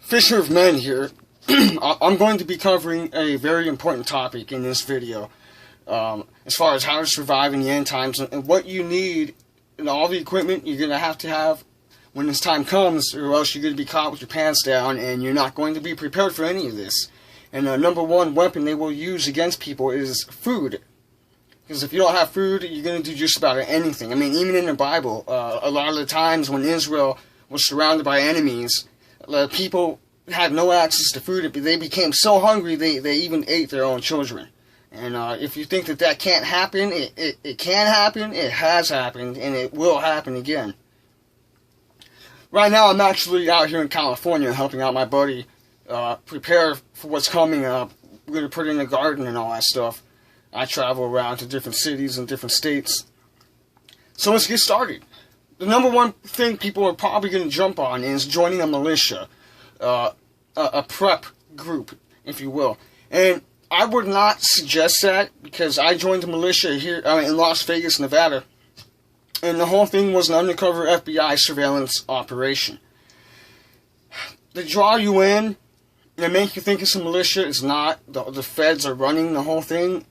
Fisher of Men here. I'm going to be covering a very important topic in this video, as far as how to survive in the end times and what you need and all the equipment you're going to have when this time comes, or else you're going to be caught with your pants down and you're not going to be prepared for any of this. And the number one weapon they will use against people is food. Because if you don't have food, you're going to do just about anything. I mean, even in the Bible, a lot of the times when Israel was surrounded by enemies, people had no access to food. They became so hungry, they even ate their own children. And if you think that can't happen, it can happen, it has happened, and it will happen again. Right now, I'm actually out here in California helping out my buddy prepare for what's coming up. We're going to put in a garden and all that stuff. I travel around to different cities and different states. So let's get started. The number one thing people are probably going to jump on is joining a militia, a prep group, if you will. And I would not suggest that, because I joined the militia here in Las Vegas, Nevada. And the whole thing was an undercover FBI surveillance operation. They draw you in, they make you think it's a militia. It's not. The feds are running the whole thing.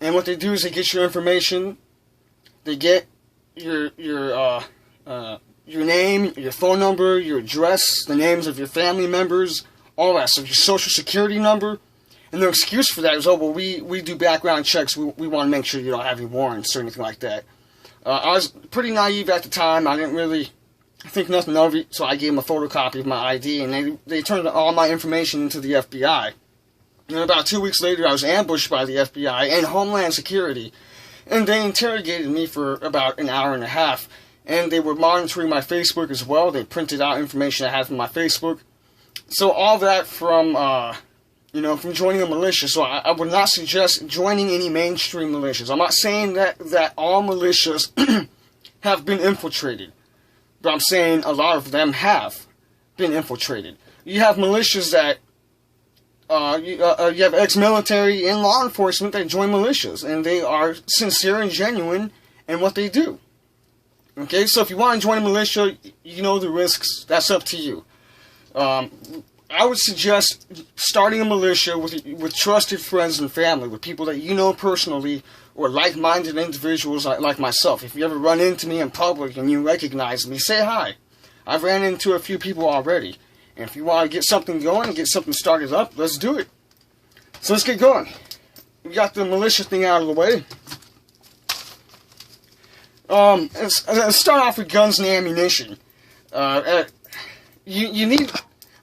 And what they do is they get your information. They get your name, your phone number, your address, the names of your family members, all that stuff, your social security number. And their excuse for that is, oh, well, we do background checks. We want to make sure you don't have any warrants or anything like that. I was pretty naive at the time. I didn't really think nothing of it, so I gave them a photocopy of my ID, and they turned all my information into the FBI. And about 2 weeks later, I was ambushed by the FBI and Homeland Security, and they interrogated me for about an hour and a half. And they were monitoring my Facebook as well. They printed out information I had from my Facebook. So all that from from joining a militia. So I would not suggest joining any mainstream militias. I'm not saying that all militias have been infiltrated, but I'm saying a lot of them have been infiltrated. You have militias that you have ex-military and law enforcement that join militias, and they are sincere and genuine in what they do. Okay, so if you want to join a militia, you know the risks. That's up to you. I would suggest starting a militia with trusted friends and family, with people that you know personally, or like-minded individuals like myself. If you ever run into me in public and you recognize me, say hi. I've ran into a few people already. And if you want to get something going and get something started up, let's do it. So let's get going. We got the militia thing out of the way. Let's start off with guns and ammunition. You need,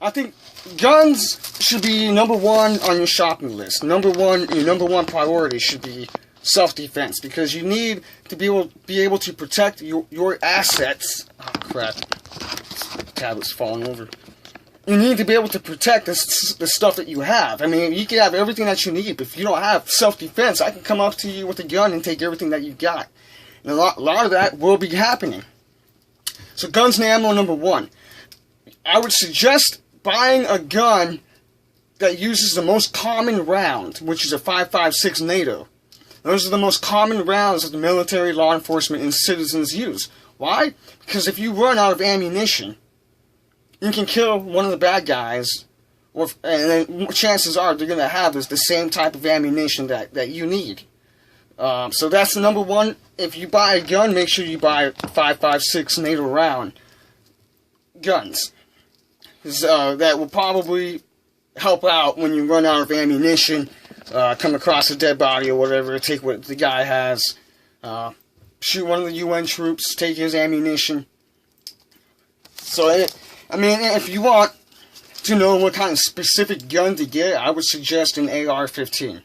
I think, guns should be number one on your shopping list. Your number one priority should be self-defense, because you need to be able to protect your assets. Oh crap! The tablet's falling over. You need to be able to protect the stuff that you have. I mean, you can have everything that you need, but if you don't have self-defense, I can come up to you with a gun and take everything that you got. And a lot of that will be happening. So guns and ammo, number one. I would suggest buying a gun that uses the most common round, which is a 5.56 NATO. Those are the most common rounds that the military, law enforcement, and citizens use. Why? Because if you run out of ammunition, you can kill one of the bad guys, and then chances are they're going to have the same type of ammunition that you need. So that's the number one. If you buy a gun, make sure you buy 5.56 NATO round guns. Because that will probably help out when you run out of ammunition, come across a dead body or whatever, take what the guy has, shoot one of the UN troops, take his ammunition. So, I mean, if you want to know what kind of specific gun to get, I would suggest an AR-15.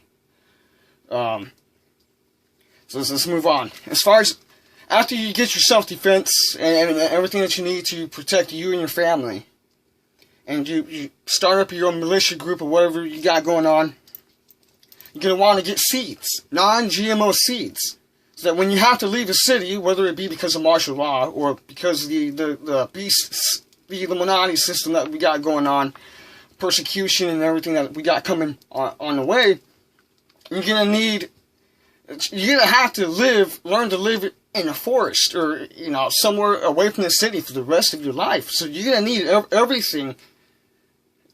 So let's move on. As far as after you get your self-defense and everything that you need to protect you and your family, and you start up your own militia group or whatever you got going on, you're going to want to get seeds, non-GMO seeds, so that when you have to leave a city, whether it be because of martial law or because of the Illuminati system that we got going on, persecution and everything that we got coming on the way, you're going to have to learn to live in a forest or, somewhere away from the city for the rest of your life. So you're going to need everything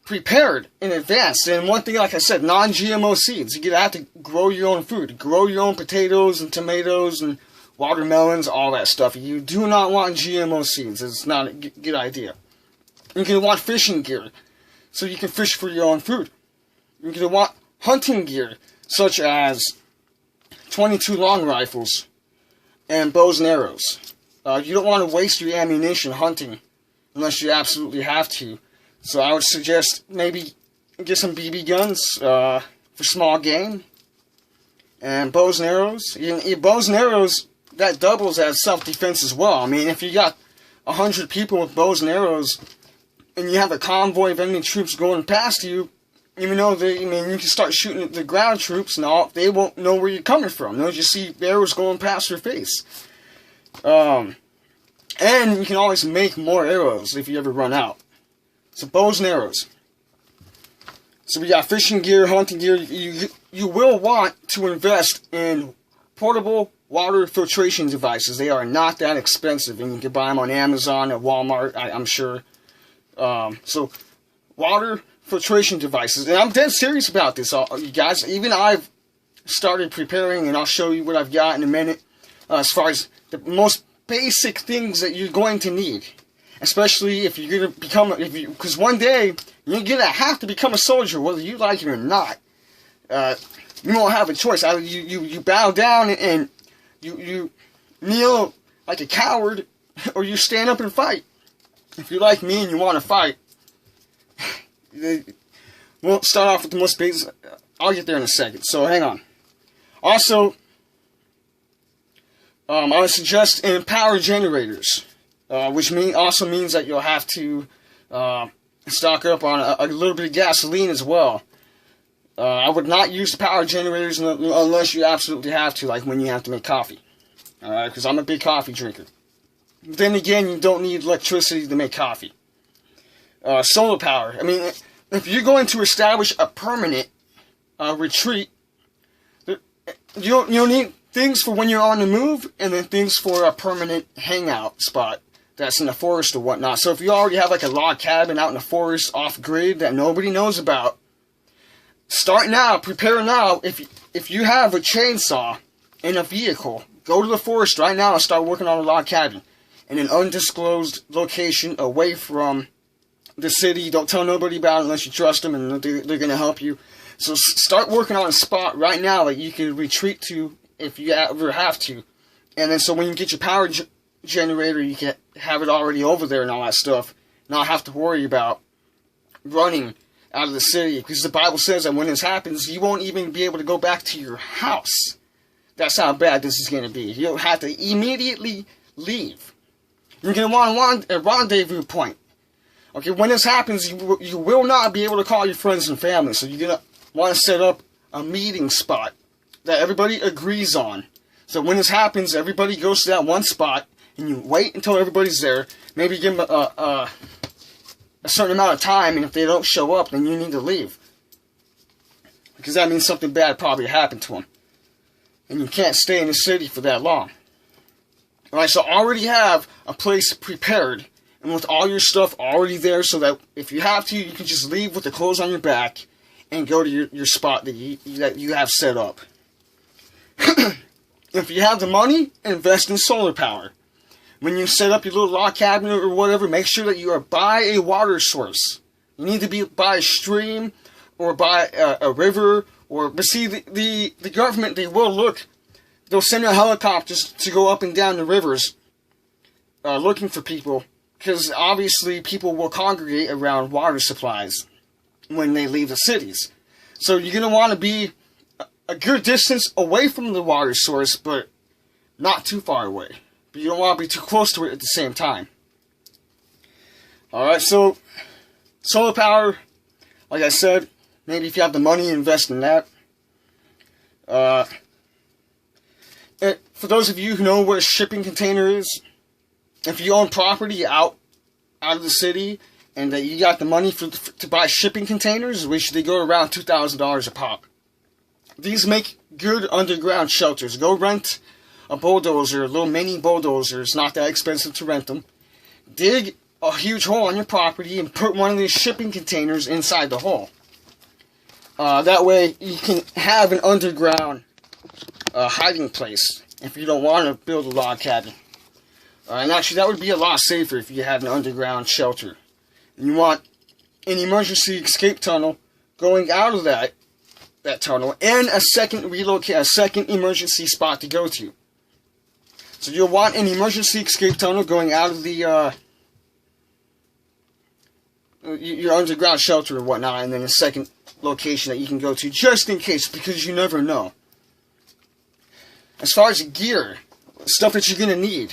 prepared in advance. And one thing, like I said, non-GMO seeds. You have to grow your own food. Grow your own potatoes and tomatoes and watermelons, all that stuff. You do not want GMO seeds. It's not a good idea. You're going to want fishing gear, so you can fish for your own food. You're going to want hunting gear, such as 22 long rifles and bows and arrows. You don't want to waste your ammunition hunting unless you absolutely have to. So I would suggest maybe get some BB guns for small game. And bows and arrows. Bows and arrows, that doubles as self-defense as well. I mean, if you got 100 people with bows and arrows, and you have a convoy of enemy troops going past you, even though you can start shooting at the ground troops and all, they won't know where you're coming from. They'll just see arrows going past your face. And you can always make more arrows if you ever run out. So bows and arrows. So we got fishing gear, hunting gear. You will want to invest in portable water filtration devices. They are not that expensive, and you can buy them on Amazon, at Walmart, I'm sure. So water filtration devices, and I'm dead serious about this, you guys. Even I've started preparing, and I'll show you what I've got in a minute. As far as the most basic things that you're going to need, especially if you're going to become, because one day you're going to have to become a soldier, whether you like it or not. You won't have a choice. Either you bow down and you kneel like a coward, or you stand up and fight. If you're like me and you want to fight, we'll start off with the most basic. I'll get there in a second, so hang on. Also, I would suggest power generators, which also means that you'll have to stock up on a little bit of gasoline as well. I would not use the power generators unless you absolutely have to, like when you have to make coffee. Alright, because I'm a big coffee drinker. But then again, you don't need electricity to make coffee. Solar power. I mean, if you're going to establish a permanent retreat, you'll need things for when you're on the move, and then things for a permanent hangout spot that's in the forest or whatnot. So if you already have like a log cabin out in the forest off-grid that nobody knows about, start now, prepare now. If you have a chainsaw in a vehicle, go to the forest right now and start working on a log cabin in an undisclosed location away from the city. Don't tell nobody about it unless you trust them and they're going to help you. So start working on a spot right now that you can retreat to if you ever have to. And then so when you get your power generator, you can have it already over there and all that stuff. Not have to worry about running out of the city. Because the Bible says that when this happens, you won't even be able to go back to your house. That's how bad this is going to be. You'll have to immediately leave. You're going to want a rendezvous point. Okay, when this happens, you will not be able to call your friends and family. So you're going to want to set up a meeting spot that everybody agrees on. So when this happens, everybody goes to that one spot, and you wait until everybody's there. Maybe give them a certain amount of time, and if they don't show up, then you need to leave. Because that means something bad probably happened to them. And you can't stay in the city for that long. Alright, so already have a place prepared, and with all your stuff already there, so that if you have to, you can just leave with the clothes on your back, and go to your spot that you have set up. If you have the money, invest in solar power. When you set up your little log cabin or whatever, make sure that you are by a water source. You need to be by a stream or by a river. But see, the government, they will look. They'll send out helicopters to go up and down the rivers looking for people. Because obviously people will congregate around water supplies when they leave the cities. So you're going to want to be a good distance away from the water source, but not too far away. But you don't want to be too close to it at the same time. Alright, so solar power, like I said, maybe if you have the money, invest in that. For those of you who know what a shipping container is, if you own property out of the city, and that you got the money to buy shipping containers, which they go around $2,000 a pop. These make good underground shelters. Go rent a bulldozer, a little mini bulldozer. It's not that expensive to rent them. Dig a huge hole on your property and put one of these shipping containers inside the hole. That way you can have an underground hiding place if you don't want to build a log cabin. And actually that would be a lot safer if you had an underground shelter. And you want an emergency escape tunnel going out of that tunnel and a second emergency spot to go to. So you'll want an emergency escape tunnel going out of the your underground shelter and whatnot, and then a second location that you can go to just in case, because you never know. As far as gear, stuff that you're gonna need.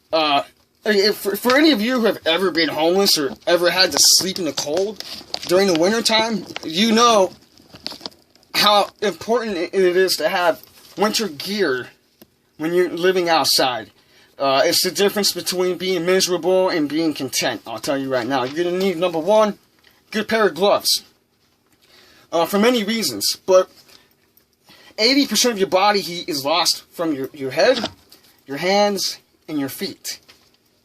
For any of you who have ever been homeless or ever had to sleep in the cold during the winter time, you know how important it is to have winter gear when you're living outside. It's the difference between being miserable and being content. I'll tell you right now. You're going to need, number one, good pair of gloves. For many reasons. But 80% of your body heat is lost from your head, your hands, and your feet.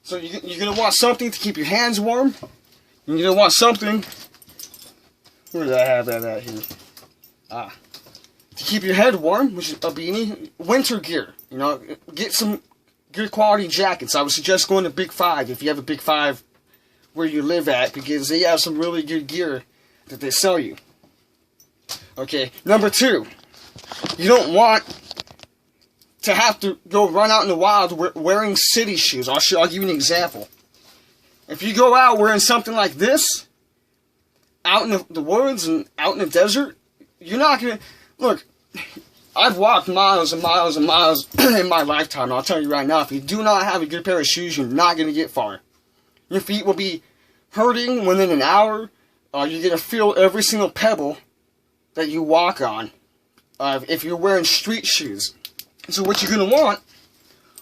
So you're going to want something to keep your hands warm. You're going to want something... Where did I have that at here? To keep your head warm, which is a beanie. Winter gear. You know, get some good quality jackets. I would suggest going to Big 5 if you have a Big 5 where you live at, because they have some really good gear that they sell you. Okay, number two, you don't want to have to go run out in the wild wearing city shoes. I'll give you an example. If you go out wearing something like this, out in the woods and out in the desert, you're not going to... Look, I've walked miles and miles and miles in my lifetime, and I'll tell you right now, if you do not have a good pair of shoes, you're not going to get far. Your feet will be hurting within an hour. You're going to feel every single pebble that you walk on if you're wearing street shoes. So what you're going to want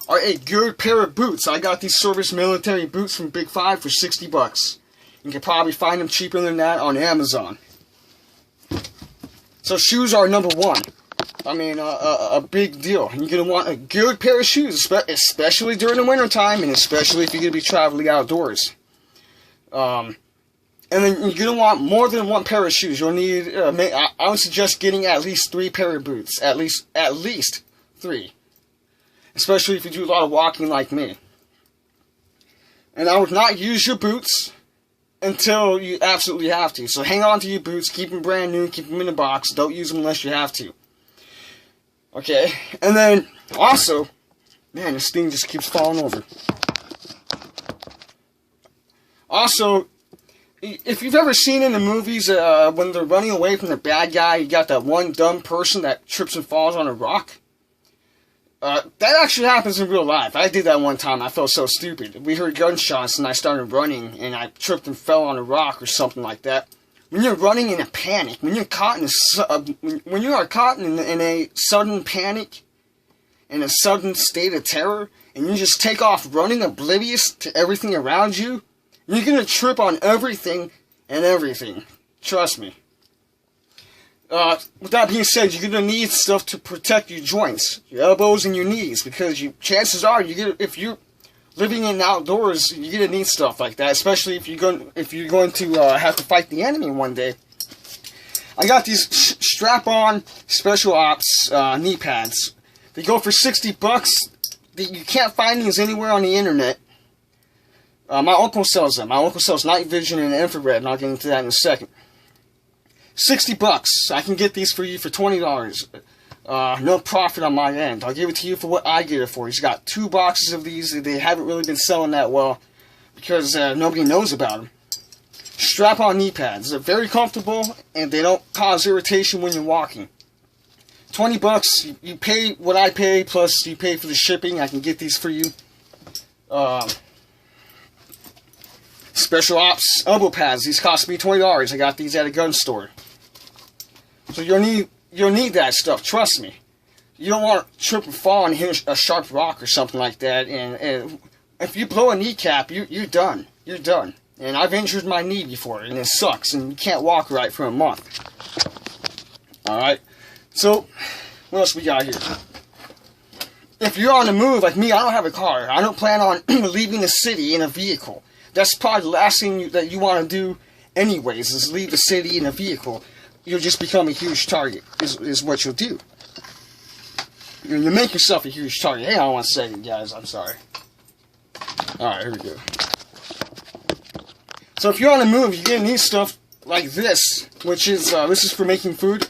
are a good pair of boots. I got these service military boots from Big 5 for $60. You can probably find them cheaper than that on Amazon. So shoes are number one. I mean, a big deal. And you're going to want a good pair of shoes, especially during the winter time, and especially if you're going to be traveling outdoors. And then you're going to want more than one pair of shoes. You'll need, I would suggest getting at least 3 pair of boots. At least 3. Especially if you do a lot of walking like me. And I would not use your boots until you absolutely have to. So hang on to your boots, keep them brand new, keep them in a box, don't use them unless you have to. Okay, and then also, man, this thing just keeps falling over. Also, if you've ever seen in the movies when they're running away from the bad guy, you got that one dumb person that trips and falls on a rock. That actually happens in real life. I did that one time. I felt so stupid. We heard gunshots and I started running and I tripped and fell on a rock or something like that. When you're running in a panic, when you're caught when you are caught in a sudden panic, in a sudden state of terror, and you just take off running oblivious to everything around you, you're gonna trip on everything and everything. Trust me. With that being said, you're gonna need stuff to protect your joints, your elbows, and your knees, because chances are if you're living in outdoors, you're gonna need stuff like that, especially if you're going to have to fight the enemy one day. I got these strap-on special ops knee pads. They go for $60. You can't find these anywhere on the internet. My uncle sells them. My uncle sells night vision and infrared, and I'll get into that in a second. $60. I can get these for you for $20. No profit on my end. I'll give it to you for what I get it for. He's got 2 boxes of these. They haven't really been selling that well because nobody knows about them. Strap-on knee pads. They're very comfortable and they don't cause irritation when you're walking. $20. You pay what I pay plus you pay for the shipping. I can get these for you. Special ops elbow pads. These cost me $20. I got these at a gun store. So you'll need that stuff. Trust me. You don't want to trip and fall and hit a sharp rock or something like that. And if you blow a kneecap, you're done. You're done. And I've injured my knee before, and it sucks. And you can't walk right for a month. All right. So what else we got here? If you're on the move like me, I don't have a car. I don't plan on leaving the city in a vehicle. that's probably the last thing that you want to do anyways, is leave the city in a vehicle. You'll just become a huge target, is what you'll do. You make yourself a huge target. Hang on one second, guys, I'm sorry. Alright, here we go. So if you're on the move, you're going to need stuff like this, which is, this is for making food.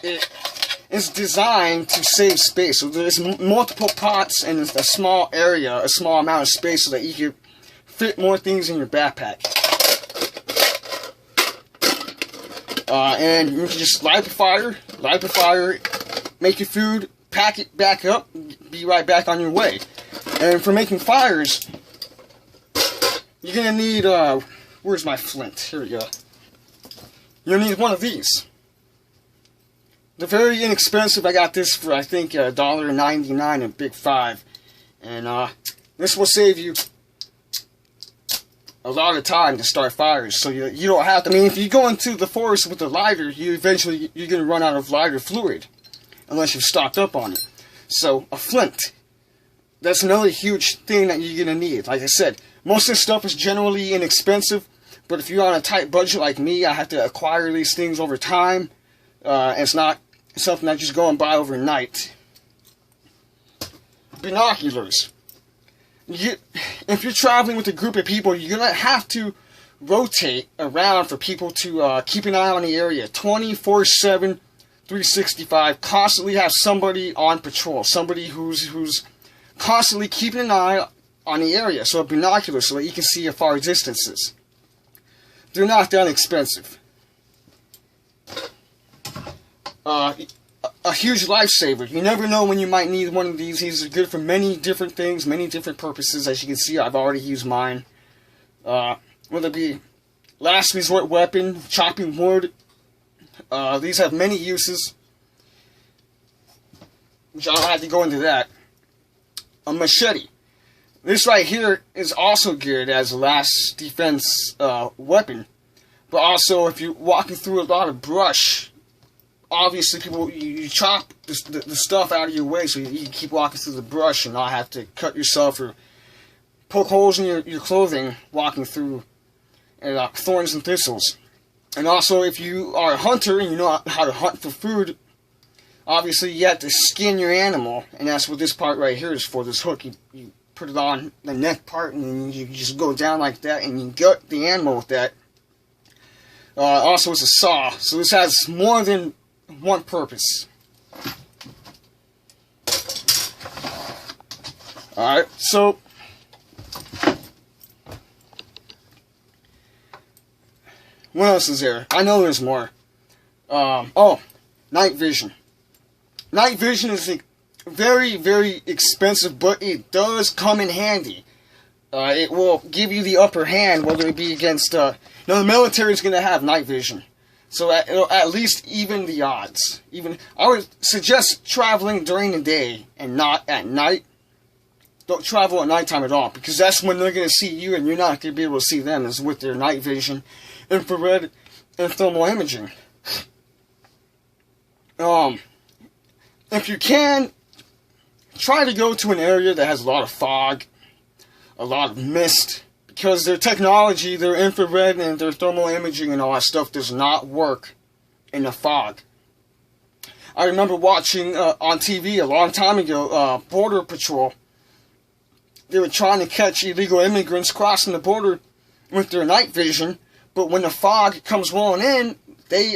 It is designed to save space. So there's multiple pots in a small area, a small amount of space, so that you can fit more things in your backpack. And you can just light the fire, make your food, pack it back up, be right back on your way. And for making fires, you're going to need, where's my flint? Here we go. You'll need one of these. They're very inexpensive. I got this for, I think, $1.99 at Big 5. And this will save you a lot of time to start fires. So you don't have to, I mean, if you go into the forest with a lighter, you're going to run out of lighter fluid. Unless you've stocked up on it. So, a flint. That's another huge thing that you're going to need. Like I said, most of this stuff is generally inexpensive. But if you're on a tight budget like me, I have to acquire these things over time. It's not something I just go and buy overnight. Binoculars. If you're traveling with a group of people, you're going to have to rotate around for people to keep an eye on the area 24/7, 365. Constantly have somebody on patrol, somebody who's constantly keeping an eye on the area. So a binocular, so that you can see at far distances. They're not that expensive. A huge lifesaver. You never know when you might need one of these. These are good for many different things, many different purposes. As you can see, I've already used mine. Whether it be last resort weapon, chopping wood. These have many uses, which I don't have to go into that. A machete. This right here is also good as a last defense weapon. But also, if you're walking through a lot of brush, obviously you chop the stuff out of your way so you can keep walking through the brush and not have to cut yourself or poke holes in your clothing walking through thorns and thistles. And also, if you are a hunter and you know how to hunt for food, obviously you have to skin your animal, and that's what this part right here is for, this hook. You put it on the neck part, and you just go down like that, and you gut the animal with that. Also, it's a saw, so this has more than one purpose. Alright, so what else is there? I know there's more. Oh, night vision. Night vision is very, very expensive, but it does come in handy. It will give you the upper hand, whether it be against, the military is going to have night vision. So it'll at least even the odds. I would suggest traveling during the day and not at night. Don't travel at nighttime at all, because that's when they're going to see you and you're not going to be able to see them, is with their night vision, infrared, and thermal imaging. If you can, try to go to an area that has a lot of fog, a lot of mist, because their technology, their infrared and their thermal imaging and all that stuff does not work in the fog. I remember watching on TV a long time ago, Border Patrol. They were trying to catch illegal immigrants crossing the border with their night vision, but when the fog comes rolling in,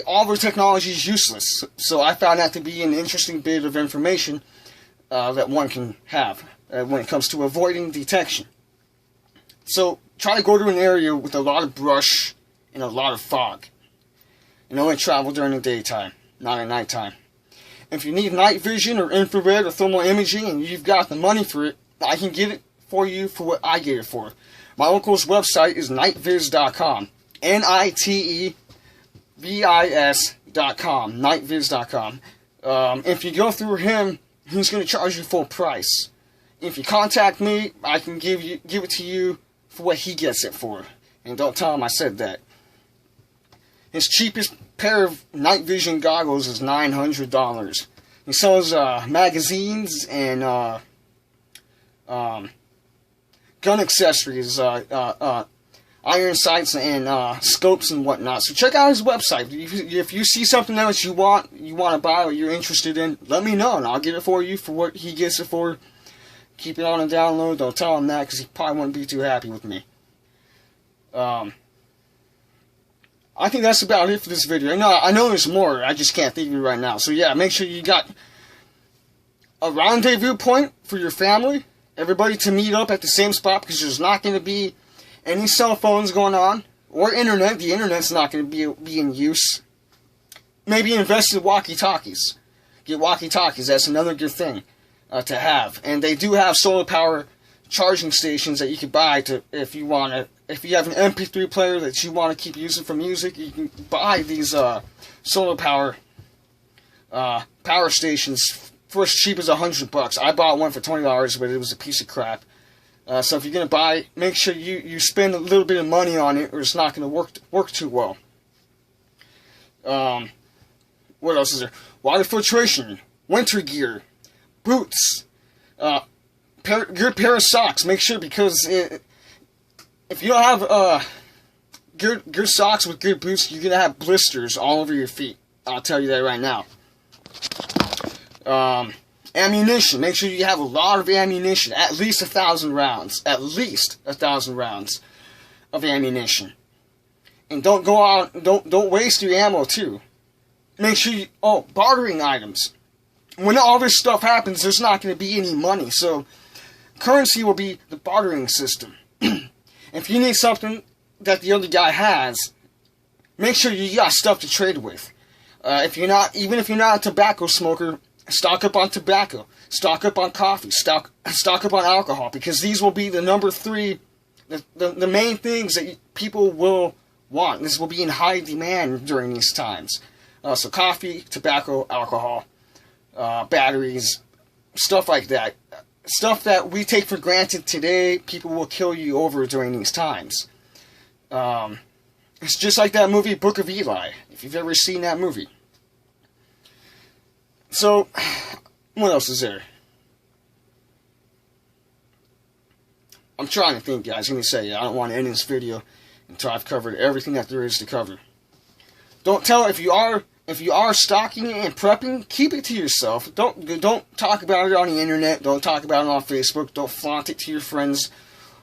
all their technology is useless. So I found that to be an interesting bit of information that one can have when it comes to avoiding detection. So try to go to an area with a lot of brush and a lot of fog. And only travel during the daytime, not at nighttime. If you need night vision or infrared or thermal imaging and you've got the money for it, I can get it for you for what I get it for. My uncle's website is nightviz.com. NITEVIS.com. Nightviz.com. If you go through him, he's going to charge you full price. If you contact me, I can give it to you for what he gets it for. And don't tell him I said that. His cheapest pair of night vision goggles is $900. He sells magazines and gun accessories, iron sights and scopes and whatnot. So check out his website. If you see something else you want to buy or you're interested in, let me know and I'll get it for you for what he gets it for. Keep it on a download. Don't tell him that because he probably wouldn't be too happy with me. I think that's about it for this video. I know there's more. I just can't think of it right now. So yeah, make sure you got a rendezvous point for your family. Everybody to meet up at the same spot because there's not going to be any cell phones going on or internet. The internet's not going to be in use. Maybe invest in walkie-talkies. Get walkie-talkies. That's another good thing to have. And they do have solar power charging stations that you can buy to if you want to. If you have an MP3 player that you want to keep using for music, you can buy these solar power power stations for as cheap as $100. I bought one for $20, but it was a piece of crap. So if you're gonna buy, make sure you spend a little bit of money on it, or it's not gonna work too well. What else is there? Water filtration, winter gear, boots, good pair of socks. Make sure because if you don't have good socks with good boots, you're gonna have blisters all over your feet. I'll tell you that right now. Ammunition. Make sure you have a lot of ammunition. At least 1,000 rounds. At least 1,000 rounds of ammunition. And don't go out. Don't waste your ammo too. Make sure you. Oh, bartering items. When all this stuff happens, there's not going to be any money. So currency will be the bartering system. If you need something that the other guy has, make sure you got stuff to trade with. Even if you're not a tobacco smoker, stock up on tobacco, stock up on coffee, stock up on alcohol, because these will be the number 3, the main things that people will want. This will be in high demand during these times. So coffee, tobacco, alcohol, batteries, stuff like that. Stuff that we take for granted today, people will kill you over during these times. It's just like that movie, Book of Eli, if you've ever seen that movie. So, what else is there? I'm trying to think, guys. Let me say, I don't want to end this video until I've covered everything that there is to cover. Don't tell if you are stocking and prepping, keep it to yourself. Don't talk about it on the internet. Don't talk about it on Facebook. Don't flaunt it to your friends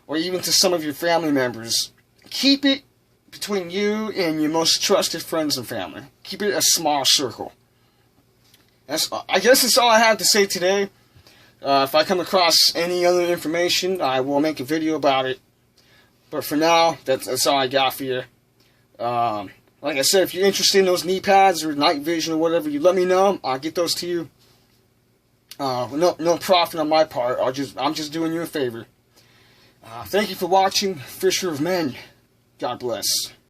or even to some of your family members. Keep it between you and your most trusted friends and family. Keep it a small circle. I guess that's all I have to say today. If I come across any other information, I will make a video about it. But for now, that's all I got for you. Like I said, if you're interested in those knee pads or night vision or whatever, you let me know. I'll get those to you. No profit on my part. I'm just doing you a favor. Thank you for watching. Fisher of Men. God bless.